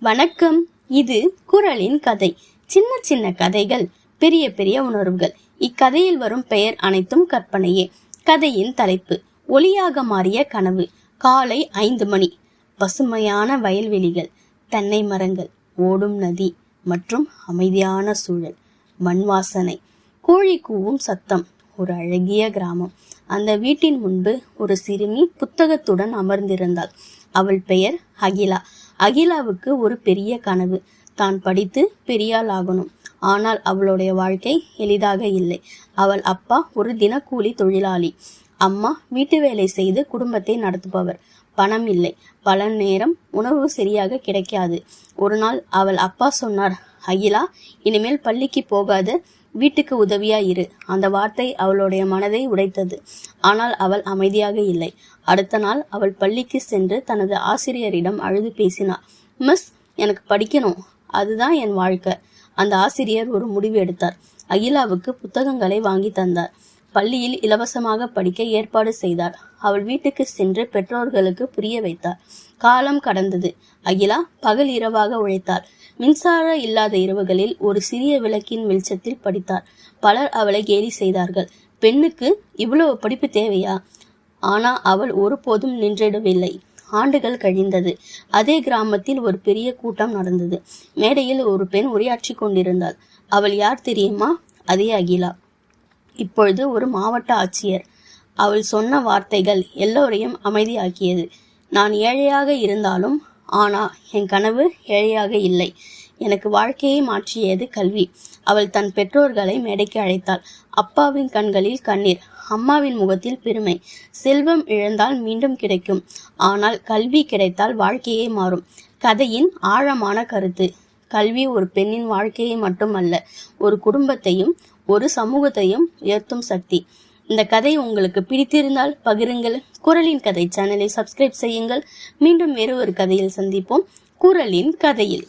வணக்கம். இது குறளின் கதை. சின்ன சின்ன கதைகள், பெரிய பெரிய உணர்வுகள். இக்கதையில் வரும் பெயர் அனைத்தும் கற்பனையே. கதையின் தலைப்பு: ஒளியாக மாறிய கனவு. காலை 5 மணி. பசுமையான வயல்வெளிகள், தென்னை மரங்கள், ஓடும் நதி மற்றும் அமைதியான சூழல். மண் வாசனை, கோழி கூவும் சத்தம். ஒரு அழகிய கிராமம். அந்த வீட்டின் முன்பு ஒரு சிறுமி புத்தகத்துடன் அமர்ந்திருந்தாள். அவள் பெயர் அகிலா. அகிலாவுக்கு ஒரு பெரிய கனவு, தான் படித்து பெரியாள் ஆகணும். ஆனால் அவளுடைய வாழ்க்கை எளிதாக இல்லை. அவள் அப்பா ஒரு தினக்கூலி தொழிலாளி, அம்மா வீட்டு வேலை செய்து குடும்பத்தை நடத்துபவர். பணம் இல்லை, பல நேரம் உணவு சரியாக கிடைக்காது. ஒரு நாள் அவள் அப்பா சொன்னார், அகிலா, இனிமேல் பள்ளிக்கு போகாத, வீட்டுக்கு உதவியா இரு. அந்த வார்த்தை அவளுடைய மனதை உடைத்தது. ஆனால் அவள் அமைதியாக இல்லை. அடுத்த நாள் அவள் பள்ளிக்கு சென்று தனது ஆசிரியரிடம் அழுது பேசினார். மிஸ், எனக்கு படிக்கணும், அதுதான் என் வாழ்க்கை. அந்த ஆசிரியர் ஒரு முடிவு எடுத்தார். அகிலாவுக்கு புத்தகங்களை வாங்கி தந்தார். பள்ளியில் இலவசமாக படிக்க ஏற்பாடு செய்தார். அவள் வீட்டுக்கு சென்று பெற்றோர்களுக்கு புரிய வைத்தார். காலம் கடந்தது. அகிலா பகல் இரவாக உழைத்தாள். மின்சார இல்லாத இரவுகளில் ஒரு சிறிய விளக்கின் வெளிச்சத்தில் படித்தார். பலர் அவளை கேலி செய்தார்கள். பெண்ணுக்கு இவ்வளவு படிப்பு தேவையா? ஆனா அவள் ஒருபோதும் நின்றிடவில்லை. ஆண்டுகள் கழிந்தது. அதே கிராமத்தில் ஒரு பெரிய கூட்டம் நடந்தது. மேடையில் ஒரு பெண் உரையாற்றி கொண்டிருந்தாள். அவள் யார் தெரியுமா? அதே அகிலா, இப்பொழுது ஒரு மாவட்ட ஆட்சியர். அவள் சொன்ன வார்த்தைகள் எல்லோரையும் அமைதியாக்கியது. நான் ஏழையாக இருந்தாலும், ஆனா என் கனவு ஏழையாக இல்லை. எனக்கு வாழ்க்கையை மாற்றியது கல்வி. அவள் தன் பெற்றோர்களை மேடைக்கு அழைத்தாள். அப்பாவின் கண்களில் கண்ணீர், அம்மாவின் முகத்தில் பெருமை. செல்வம் இழந்தால் மீண்டும் கிடைக்கும், ஆனால் கல்வி கிடைத்தால் வாழ்க்கையே மாறும். கதையின் ஆழமான கருத்து: கல்வி ஒரு பெண்ணின் வாழ்க்கையை மட்டுமல்ல, ஒரு குடும்பத்தையும் ஒரு சமூகத்தையும் உயர்த்தும் சக்தி. இந்த கதை உங்களுக்கு பிடித்திருந்தால் பகிருங்கள். குறளின் கதை சேனலை சப்ஸ்கிரைப் செய்யுங்கள். மீண்டும் வேறு ஒரு கதையில் சந்திப்போம். குறளின் கதையில்.